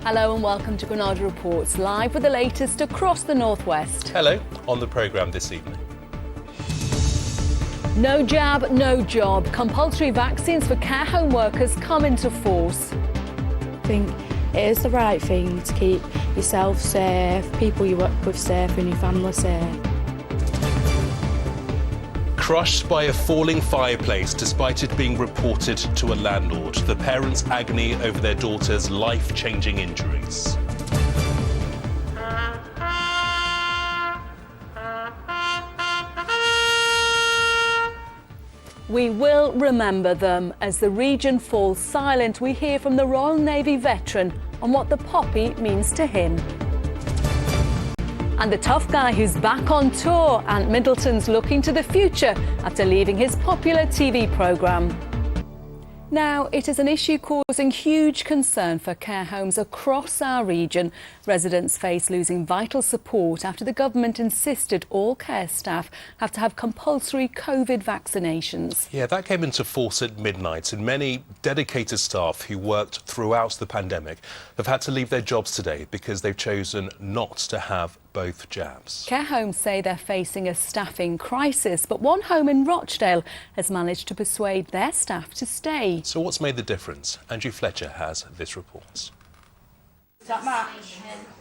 Hello and welcome to Granada Reports, live with the latest across the northwest. Hello, on the programme this evening. No jab, no job. Compulsory vaccines for care home workers come into force. I think it is the right thing to keep yourself safe, people you work with safe and your family safe. Crushed by a falling fireplace despite it being reported to a landlord. The parents' agony over their daughter's life-changing injuries. We will remember them. As the region falls silent, we hear from the Royal Navy veteran on what the poppy means to him. And the tough guy who's back on tour, Ant Middleton's looking to the future after leaving his popular TV programme. Now, it is an issue causing huge concern for care homes across our region. Residents face losing vital support after the government insisted all care staff have to have compulsory COVID vaccinations. Yeah, that came into force at midnight, and many dedicated staff who worked throughout the pandemic have had to leave their jobs today because they've chosen not to have both jabs. Care homes say they're facing a staffing crisis, but one home in Rochdale has managed to persuade their staff to stay. So what's made the difference? Andrew Fletcher has this report.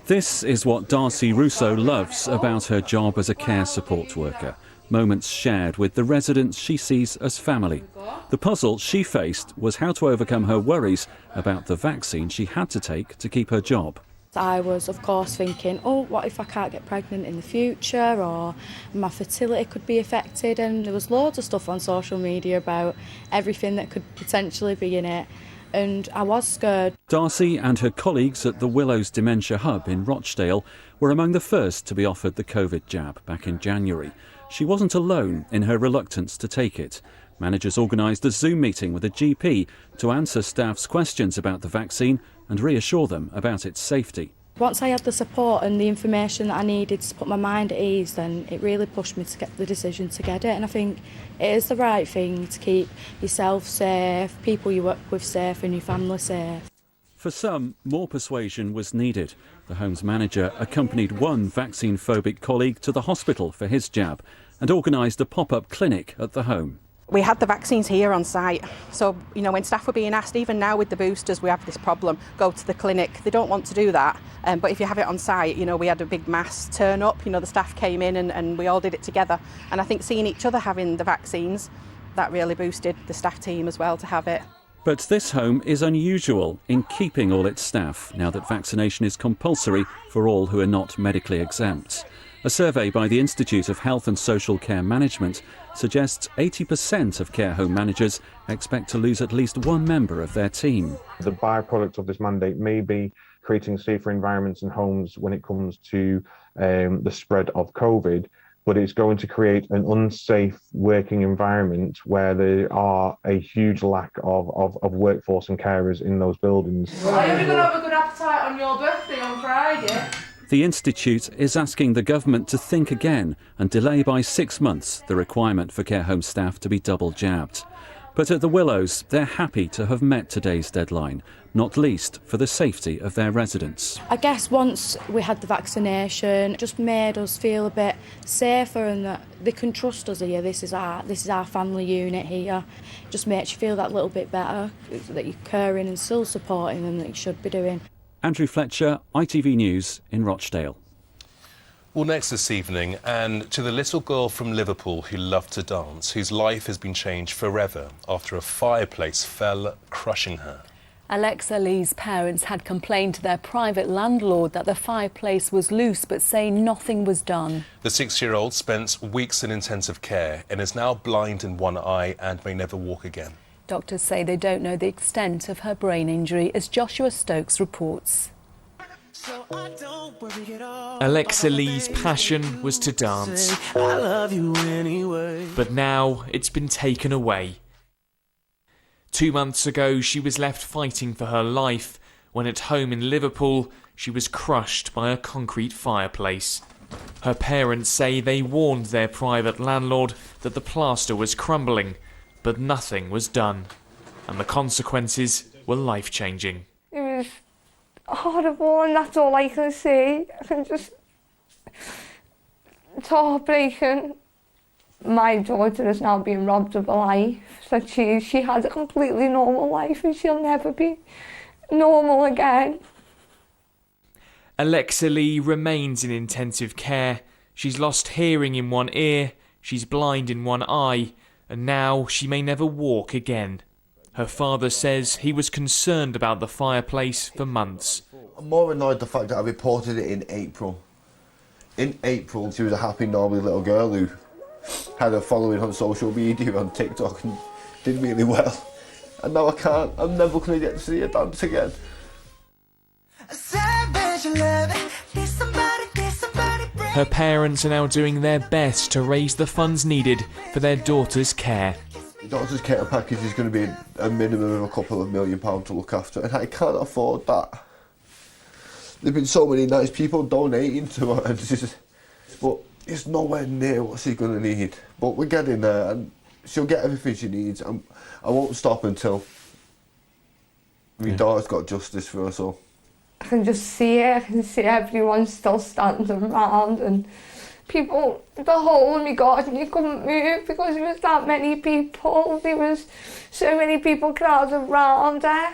This is what Darcy Russo loves about her job as a care support worker. Moments shared with the residents she sees as family. The puzzle she faced was how to overcome her worries about the vaccine she had to take to keep her job. I was, of course, thinking, oh, what if I can't get pregnant in the future, or my fertility could be affected, and there was loads of stuff on social media about everything that could potentially be in it, and I was scared. Darcy and her colleagues at the Willows Dementia Hub in Rochdale were among the first to be offered the COVID jab back in January. She wasn't alone in her reluctance to take it. Managers organised a Zoom meeting with a GP to answer staff's questions about the vaccine and reassure them about its safety. Once I had the support and the information that I needed to put my mind at ease, then it really pushed me to get the decision to get it. And I think it is the right thing to keep yourself safe, people you work with safe and your family safe. For some, more persuasion was needed. The home's manager accompanied one vaccine-phobic colleague to the hospital for his jab and organised a pop-up clinic at the home. We had the vaccines here on site, so when staff were being asked, even now with the boosters we have this problem, go to the clinic. They don't want to do that, but if you have it on site, we had a big mass turn up, the staff came in and we all did it together, and I think seeing each other having the vaccines, that really boosted the staff team as well to have it. But this home is unusual in keeping all its staff now that vaccination is compulsory for all who are not medically exempt. A survey by the Institute of Health and Social Care Management suggests 80% of care home managers expect to lose at least one member of their team. The byproduct of this mandate may be creating safer environments in homes when it comes to the spread of COVID, but it's going to create an unsafe working environment where there are a huge lack of workforce and carers in those buildings. Are you going to have a good appetite on your birthday on Friday? The Institute is asking the government to think again and delay by 6 months the requirement for care home staff to be double jabbed. But at the Willows, they're happy to have met today's deadline, not least for the safety of their residents. I guess once we had the vaccination, it just made us feel a bit safer and that they can trust us here. This is our family unit here. It just makes you feel that little bit better, that you're caring and still supporting them that you should be doing. Andrew Fletcher, ITV News in Rochdale. Well, next this evening, and to the little girl from Liverpool who loved to dance, whose life has been changed forever after a fireplace fell, crushing her. Alexa Lee's parents had complained to their private landlord that the fireplace was loose, but say nothing was done. The 6-year-old spent weeks in intensive care and is now blind in one eye and may never walk again. Doctors say they don't know the extent of her brain injury, as Joshua Stokes reports. Alexa Lee's passion was to dance, but now it's been taken away. 2 months ago, she was left fighting for her life when at home in Liverpool, she was crushed by a concrete fireplace. Her parents say they warned their private landlord that the plaster was crumbling, but nothing was done, and the consequences were life-changing. It was horrible, and that's all I can see. It's heartbreaking. My daughter is now being robbed of a life. So she has a completely normal life and she'll never be normal again. Alexa Lee remains in intensive care. She's lost hearing in one ear, she's blind in one eye, and now she may never walk again. Her father says he was concerned about the fireplace for months. I'm more annoyed the fact that I reported it in April. In April, she was a happy, normal little girl who had a following on social media, on TikTok, and did really well. And now I can't. I'm never going to get to see her dance again. Her parents are now doing their best to raise the funds needed for their daughter's care. The daughter's care package is going to be a minimum of a couple of £1 million to look after, and I can't afford that. There've been so many nice people donating to her, but it's nowhere near what she's going to need. But we're getting there, and she'll get everything she needs, and I won't stop until my daughter's got justice for her. So I can just see it. I can see everyone still standing around, and people, the hole in my garden, you couldn't move because there was that many people. There was so many people crowded around her.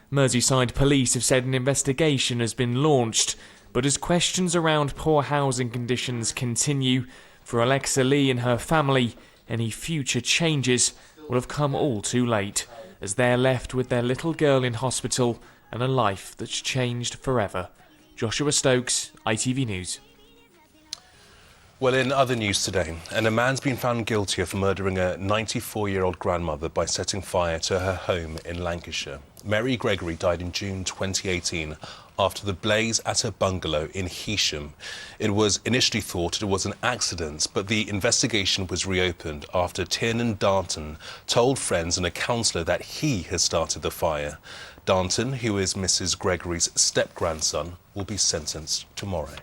Merseyside police have said an investigation has been launched, but as questions around poor housing conditions continue, for Alexa Lee and her family, any future changes will have come all too late, as they're left with their little girl in hospital and a life that's changed forever. Joshua Stokes, ITV News. Well, in other news today, a man's been found guilty of murdering a 94-year-old grandmother by setting fire to her home in Lancashire. Mary Gregory died in June 2018 after the blaze at her bungalow in Heysham. It was initially thought it was an accident, but the investigation was reopened after Tiernan Darnton told friends and a counsellor that he had started the fire. Darnton, who is Mrs. Gregory's step-grandson, will be sentenced tomorrow.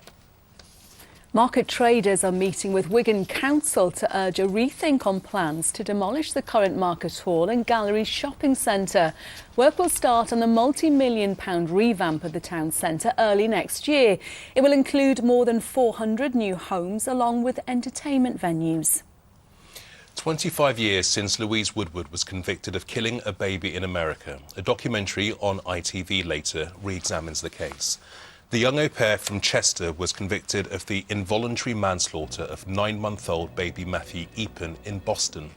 Market traders are meeting with Wigan Council to urge a rethink on plans to demolish the current Market Hall and Gallery shopping centre. Work will start on the multi-million-pound revamp of the town centre early next year. It will include more than 400 new homes along with entertainment venues. 25 years since Louise Woodward was convicted of killing a baby in America. A documentary on ITV later re-examines the case. The young au pair from Chester was convicted of the involuntary manslaughter of 9-month-old baby Matthew Eapen in Boston.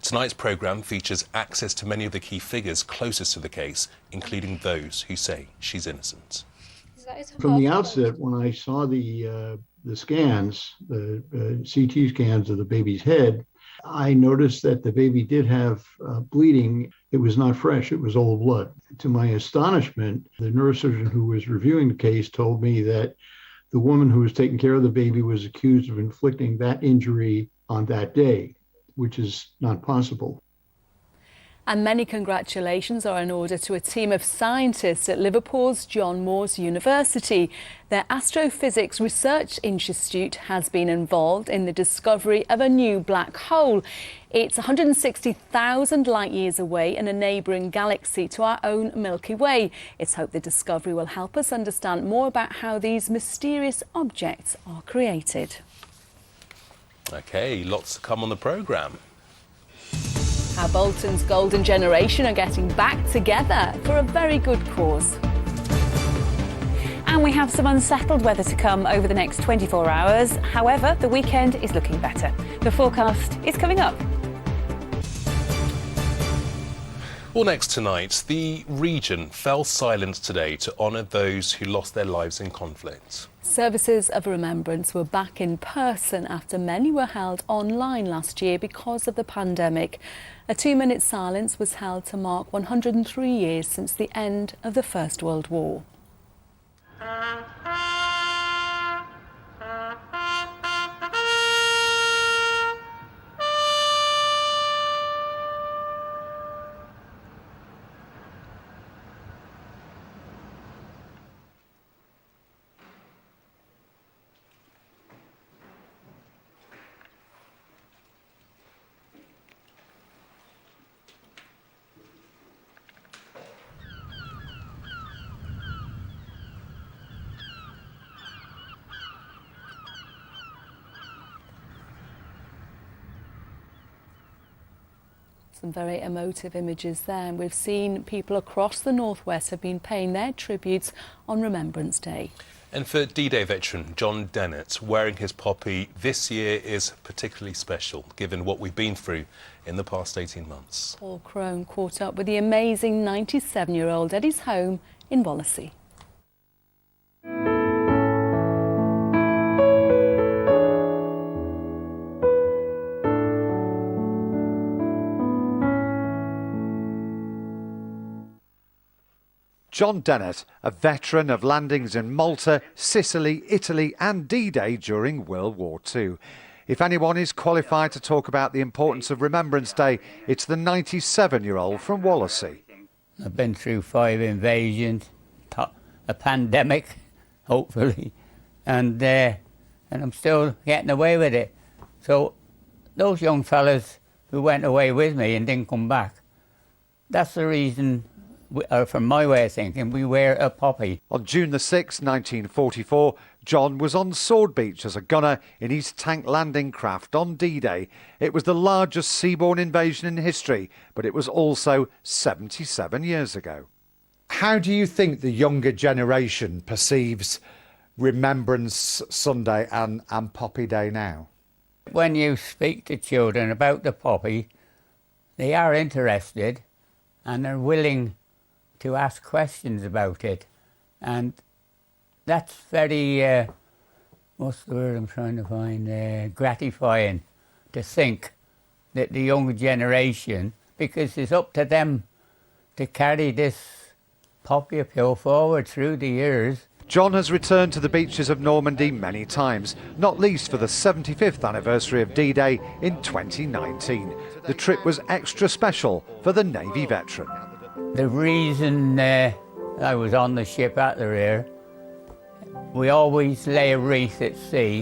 Tonight's programme features access to many of the key figures closest to the case, including those who say she's innocent. From the outset, when I saw the scans, the CT scans of the baby's head, I noticed that the baby did have bleeding. It was not fresh, it was old blood. To my astonishment, the neurosurgeon who was reviewing the case told me that the woman who was taking care of the baby was accused of inflicting that injury on that day, which is not possible. And many congratulations are in order to a team of scientists at Liverpool's John Moores University. Their Astrophysics Research Institute has been involved in the discovery of a new black hole. It's 160,000 light years away in a neighbouring galaxy to our own Milky Way. It's hoped the discovery will help us understand more about how these mysterious objects are created. OK, lots to come on the programme. How Bolton's golden generation are getting back together for a very good cause. And we have some unsettled weather to come over the next 24 hours. However, the weekend is looking better. The forecast is coming up. Well, next tonight, the region fell silent today to honour those who lost their lives in conflict. Services of remembrance were back in person after many were held online last year because of the pandemic. A 2-minute silence was held to mark 103 years since the end of the First World War. Some very emotive images there. And we've seen people across the northwest have been paying their tributes on Remembrance Day. And for D-Day veteran John Dennett, wearing his poppy this year is particularly special, given what we've been through in the past 18 months. Paul Crone caught up with the amazing 97-year-old at his home in Wallasey. John Dennett, a veteran of landings in Malta, Sicily, Italy and D-Day during World War II. If anyone is qualified to talk about the importance of Remembrance Day, it's the 97-year-old from Wallasey. I've been through 5 invasions, a pandemic, hopefully, and I'm still getting away with it. So those young fellas who went away with me and didn't come back, that's the reason, from my way of thinking, we wear a poppy. On June the 6th, 1944, John was on Sword Beach as a gunner in his tank landing craft on D-Day. It was the largest seaborne invasion in history, but it was also 77 years ago. How do you think the younger generation perceives Remembrance Sunday and Poppy Day now? When you speak to children about the poppy, they are interested and they're willing to ask questions about it, and that's very, what's the word I'm trying to find, gratifying to think that the younger generation, because it's up to them to carry this poppy appeal forward through the years. John has returned to the beaches of Normandy many times, not least for the 75th anniversary of D-Day in 2019. The trip was extra special for the Navy veteran. The reason I was on the ship at the rear, we always lay a wreath at sea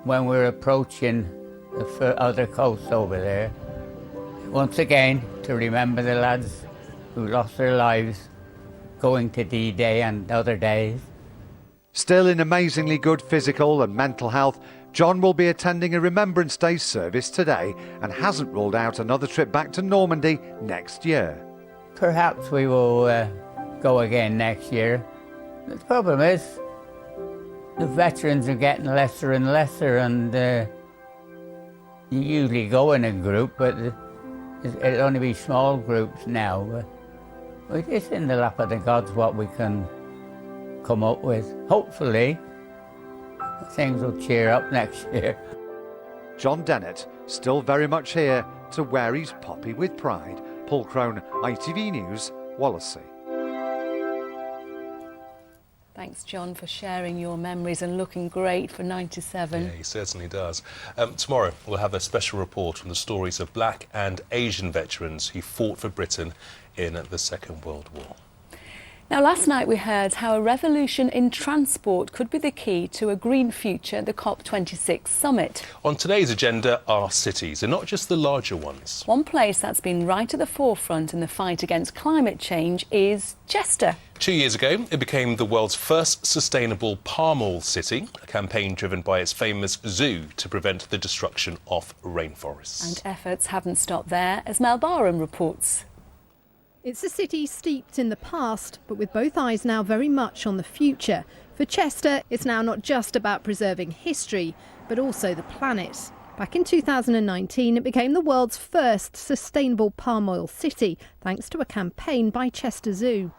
when we're approaching the other coast over there. Once again, to remember the lads who lost their lives going to D-Day and other days. Still in amazingly good physical and mental health, John will be attending a Remembrance Day service today and hasn't ruled out another trip back to Normandy next year. Perhaps we will go again next year. The problem is the veterans are getting lesser and lesser, and you usually go in a group, but it'll only be small groups now. But we're just in the lap of the gods what we can come up with. Hopefully things will cheer up next year. John Dennett, still very much here to wear his poppy with pride. Paul Crone, ITV News, Wallasey. Thanks, John, for sharing your memories and looking great for 97. Yeah, he certainly does. Tomorrow we'll have a special report on the stories of black and Asian veterans who fought for Britain in the Second World War. Now, last night we heard how a revolution in transport could be the key to a green future at the COP26 summit. On today's agenda are cities, and not just the larger ones. One place that's been right at the forefront in the fight against climate change is Chester. 2 years ago, it became the world's first sustainable palm oil city, a campaign driven by its famous zoo to prevent the destruction of rainforests. And efforts haven't stopped there, as Mel Barham reports. It's a city steeped in the past, but with both eyes now very much on the future. For Chester, it's now not just about preserving history, but also the planet. Back in 2019, it became the world's first sustainable palm oil city, thanks to a campaign by Chester Zoo.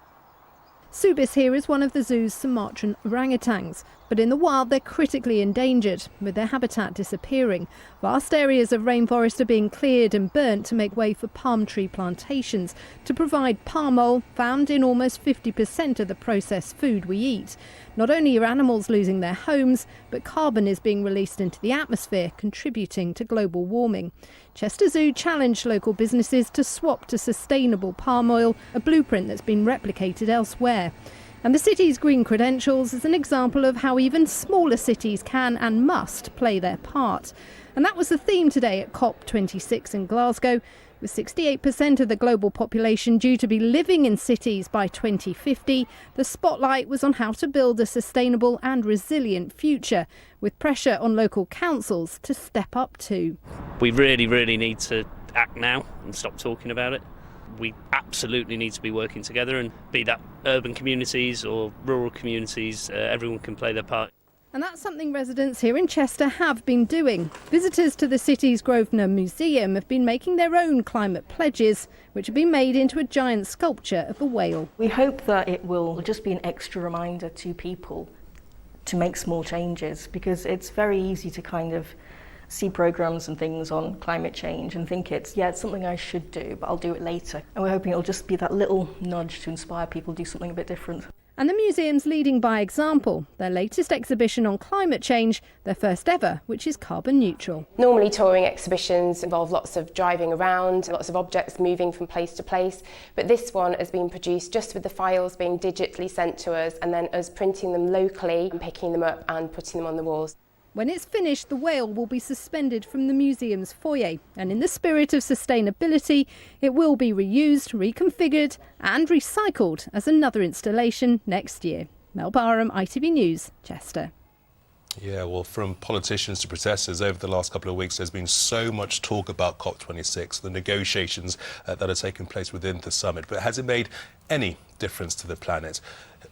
Subis here is one of the zoo's Sumatran orangutans, but in the wild they're critically endangered, with their habitat disappearing. Vast areas of rainforest are being cleared and burnt to make way for palm tree plantations, to provide palm oil found in almost 50% of the processed food we eat. Not only are animals losing their homes, but carbon is being released into the atmosphere, contributing to global warming. Chester Zoo challenged local businesses to swap to sustainable palm oil, a blueprint that's been replicated elsewhere. And the city's green credentials is an example of how even smaller cities can and must play their part. And that was the theme today at COP26 in Glasgow. With 68% of the global population due to be living in cities by 2050, the spotlight was on how to build a sustainable and resilient future, with pressure on local councils to step up too. We really need to act now and stop talking about it. We absolutely need to be working together, and be that urban communities or rural communities, everyone can play their part. And that's something residents here in Chester have been doing. Visitors to the city's Grosvenor Museum have been making their own climate pledges, which have been made into a giant sculpture of a whale. We hope that it will just be an extra reminder to people to make small changes, because it's very easy to kind of see programmes and things on climate change and think it's something I should do, but I'll do it later. And we're hoping it'll just be that little nudge to inspire people to do something a bit different. And the museum's leading by example. Their latest exhibition on climate change, their first ever, which is carbon neutral. Normally touring exhibitions involve lots of driving around, lots of objects moving from place to place, but this one has been produced just with the files being digitally sent to us and then us printing them locally and picking them up and putting them on the walls. When it's finished, the whale will be suspended from the museum's foyer, and in the spirit of sustainability, it will be reused, reconfigured and recycled as another installation next year. Mel Barham, ITV News, Chester. Yeah, well, from politicians to protesters, over the last couple of weeks, there's been so much talk about COP26, the negotiations that are taking place within the summit. But has it made any difference to the planet?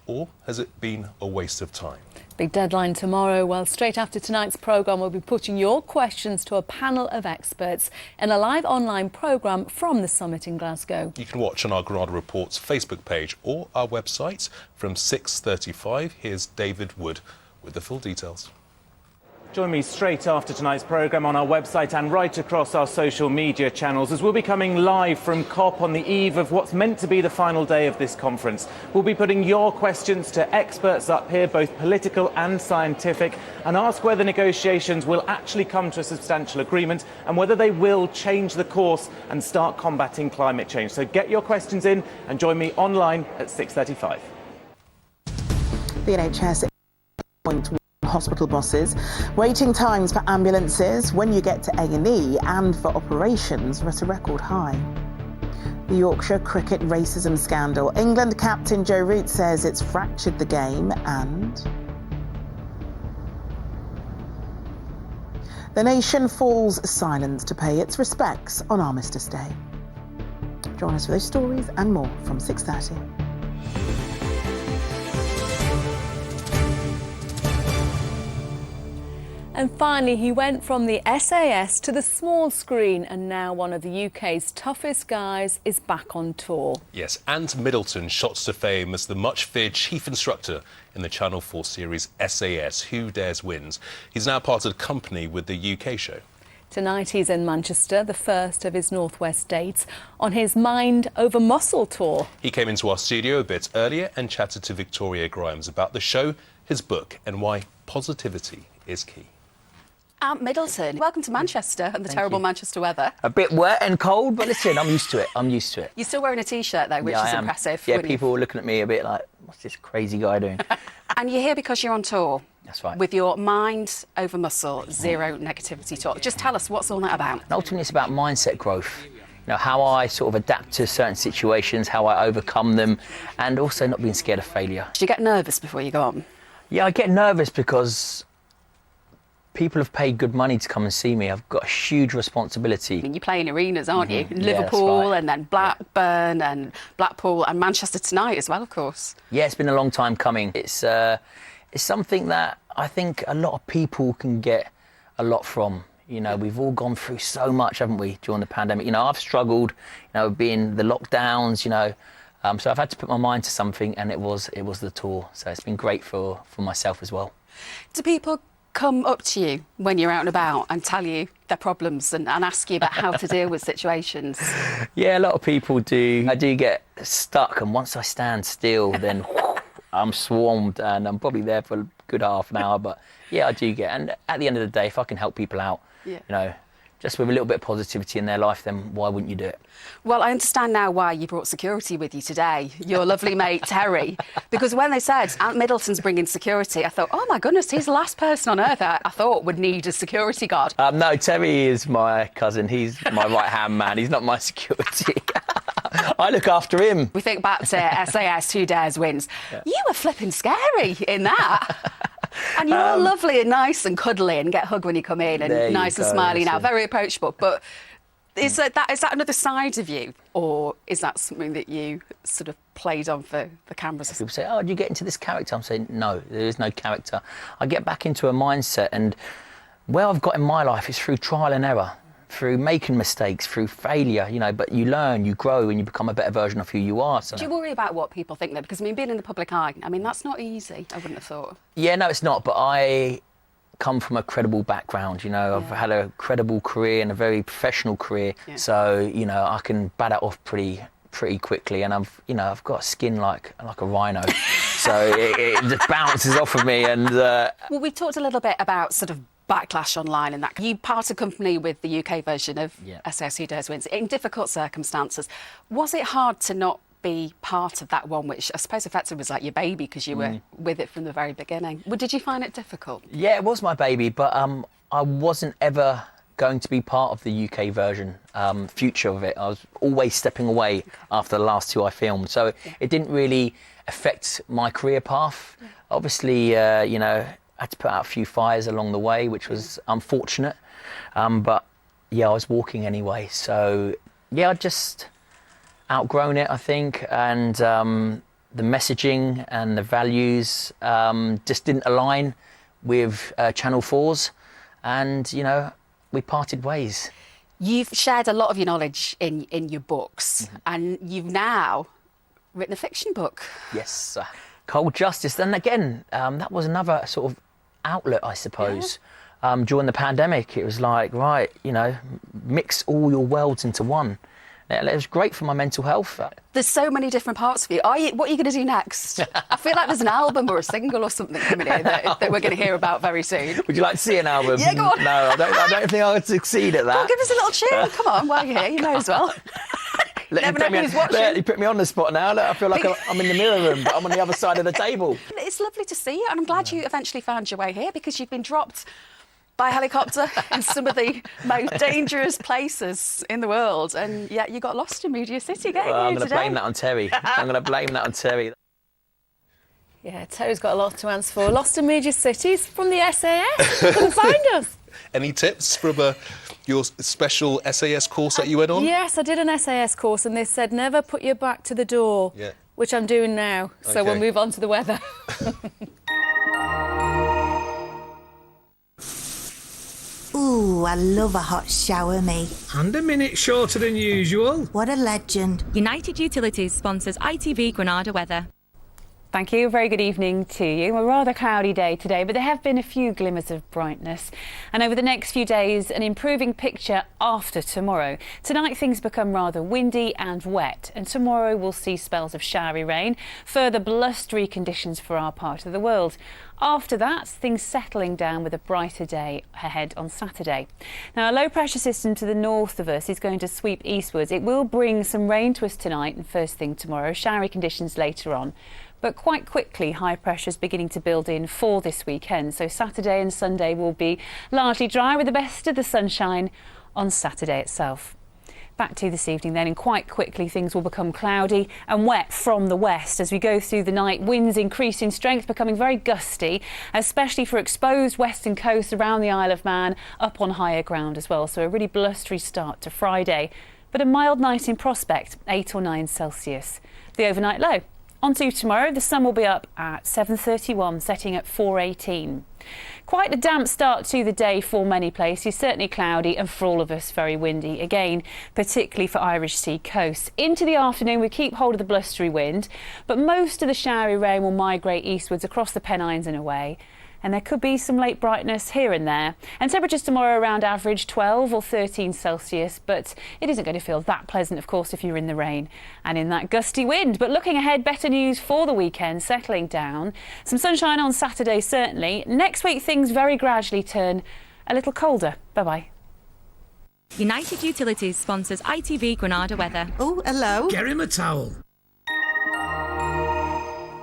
Or has it been a waste of time? Big deadline tomorrow. Well, straight after tonight's programme, we'll be putting your questions to a panel of experts in a live online programme from the summit in Glasgow. You can watch on our Granada Reports Facebook page or our website from 6:35. Here's David Wood with the full details. Join me straight after tonight's programme on our website and right across our social media channels, as we'll be coming live from COP on the eve of what's meant to be the final day of this conference. We'll be putting your questions to experts up here, both political and scientific, and ask whether negotiations will actually come to a substantial agreement and whether they will change the course and start combating climate change. So get your questions in and join me online at 6:35. The NHS hospital bosses, waiting times for ambulances when you get to A&E and for operations are at a record high. The Yorkshire cricket racism scandal. England captain Joe Root says it's fractured the game, and the nation falls silent to pay its respects on Armistice Day. Join us for those stories and more from 6:30. And finally, he went from the SAS to the small screen, and now one of the UK's toughest guys is back on tour. Yes, Ant Middleton shot to fame as the much-feared chief instructor in the Channel 4 series SAS, Who Dares Wins. He's now part of the company with the UK show. Tonight he's in Manchester, the first of his Northwest dates, on his Mind Over Muscle tour. He came into our studio a bit earlier and chatted to Victoria Grimes about the show, his book, and why positivity is key. Ant Middleton, welcome to Manchester and the terrible Manchester weather. A bit wet and cold, but listen, I'm used to it. I'm used to it. You're still wearing a T-shirt though, which is impressive. Yeah, people were looking at me a bit like, what's this crazy guy doing? And you're here because you're on tour. That's right. With your Mind Over Muscle Zero Negativity tour. Just tell us, what's all that about? And ultimately, it's about mindset growth. You know, how I sort of adapt to certain situations, how I overcome them, and also not being scared of failure. Do you get nervous before you go on? Yeah, I get nervous because people have paid good money to come and see me. I've got a huge responsibility. I mean, you play in arenas, aren't you? Yeah, Liverpool, right. And then Blackburn and Blackpool and Manchester tonight as well, of course. Yeah, it's been a long time coming. It's something that I think a lot of people can get a lot from. You know, we've all gone through so much, haven't we, during the pandemic? You know, I've struggled, you know, being the lockdowns, you know. So I've had to put my mind to something, and it was the tour. So it's been great for myself as well. Do people come up to you when you're out and about and tell you their problems and ask you about how to deal with situations? Yeah, a lot of people do. I do get stuck, and once I stand still, then I'm swarmed, and I'm probably there for a good half an hour. But yeah, I do get. And at the end of the day, if I can help people out, you know, just with a little bit of positivity in their life, then why wouldn't you do it? Well, I understand now why you brought security with you today, your lovely mate Terry, because when they said Ant Middleton's bringing security, I thought, oh my goodness, he's the last person on earth I thought would need a security guard. No, Terry is my cousin. He's my right-hand man. He's not my security. I look after him. We think back to SAS, Who Dares Wins. Yeah. You were flipping scary in that. And you're all lovely and nice and cuddly and get a hug when you come in and nice and smiley now, very approachable. But Is that another side of you, or is that something that you sort of played on for the cameras? People say, "Oh, did you get into this character?" I'm saying, "No, there is no character. I get back into a mindset, and where I've got in my life is through trial and error, through making mistakes, through failure, you know, but you learn, you grow, and you become a better version of who you are." So. Do you worry about what people think, though? Because, I mean, being in the public eye, I mean, that's not easy, I wouldn't have thought. Yeah, no, it's not, but I come from a credible background, you know. I've had a credible career and a very professional career, so, you know, I can bat it off pretty quickly, and I've got skin like a rhino, so it just bounces off of me. And well, we talked a little bit about sort of backlash online and that. You part a company with the UK version of SAS Who Dares Wins in difficult circumstances. Was it hard to not be part of that one, which I suppose effectively was like your baby because you were with it from the very beginning? Well, did you find it difficult? Yeah, it was my baby, but I wasn't ever going to be part of the UK version future of it. I was always stepping away after the last two I filmed, so it didn't really affect my career path. Obviously, you know, I had to put out a few fires along the way, which was unfortunate, but yeah, I was walking anyway, so yeah, I just outgrown it, I think, and the messaging and the values just didn't align with Channel 4's, and, you know, we parted ways. You've shared a lot of your knowledge in your books, and you've now written a fiction book. Yes, Cold Justice. And again, that was another sort of outlet, I suppose. During the pandemic, it was like, right, you know, mix all your worlds into one. It was great for my mental health. There's so many different parts for you. What are you going to do next? I feel like there's an album or a single or something coming here that we're going to hear about very soon. Would you like to see an album? Yeah, go on. No, I don't think I would succeed at that. Go on, give us a little tune. Come on, while you're here, you may as well. Never know who's watching. You put me on the spot now. I feel like I'm in the mirror room, but I'm on the other side of the table. It's lovely to see you, and I'm glad you eventually found your way here, because you've been dropped by helicopter in some of the most dangerous places in the world, and yet you got lost in Media City getting here today. I'm going to blame that on Terry. I'm going to blame that on Terry. Yeah, Terry's got a lot to answer for. Lost in Media Cities from the SAS. Couldn't find us. Any tips from your special SAS course that you went on? Yes, I did an SAS course, and they said never put your back to the door, which I'm doing now. So we'll move on to the weather. Ooh, I love a hot shower, me. And a minute shorter than usual. What a legend. United Utilities sponsors ITV Granada weather. Thank you. A very good evening to you. A rather cloudy day today, but there have been a few glimmers of brightness. And over the next few days, an improving picture after tomorrow. Tonight, things become rather windy and wet, and tomorrow we'll see spells of showery rain, further blustery conditions for our part of the world. After that, things settling down with a brighter day ahead on Saturday. Now, a low-pressure system to the north of us is going to sweep eastwards. It will bring some rain to us tonight and first thing tomorrow, showery conditions later on. But quite quickly, high pressure is beginning to build in for this weekend. So Saturday and Sunday will be largely dry with the best of the sunshine on Saturday itself. Back to this evening then, and quite quickly things will become cloudy and wet from the west as we go through the night. Winds increase in strength, becoming very gusty, especially for exposed western coasts around the Isle of Man, up on higher ground as well. So a really blustery start to Friday, but a mild night in prospect, 8 or 9 Celsius. The overnight low. On to tomorrow, the sun will be up at 7:31, setting at 4:18. Quite a damp start to the day for many places, certainly cloudy, and for all of us very windy again, particularly for Irish Sea coast. Into the afternoon we keep hold of the blustery wind, but most of the showery rain will migrate eastwards across the Pennines and away. And there could be some late brightness here and there. And temperatures tomorrow around average 12 or 13 Celsius, but it isn't going to feel that pleasant, of course, if you're in the rain and in that gusty wind. But looking ahead, better news for the weekend, settling down. Some sunshine on Saturday, certainly. Next week, things very gradually turn a little colder. Bye-bye. United Utilities sponsors ITV Granada weather. Oh, hello. Get him a towel.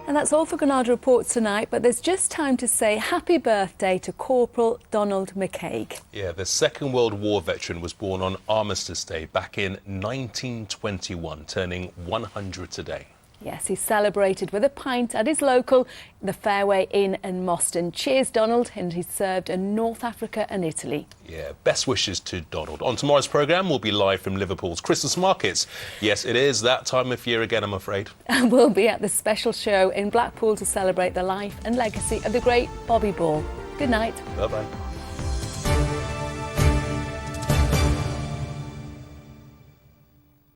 And that's all for Granada Report tonight, but there's just time to say happy birthday to Corporal Donald McCaig. Yeah, the Second World War veteran was born on Armistice Day back in 1921, turning 100 today. Yes, he celebrated with a pint at his local, the Fairway Inn in Moston. Cheers, Donald, and he served in North Africa and Italy. Yeah, best wishes to Donald. On tomorrow's programme, we'll be live from Liverpool's Christmas markets. Yes, it is that time of year again, I'm afraid. And we'll be at the special show in Blackpool to celebrate the life and legacy of the great Bobby Ball. Good night. Bye-bye.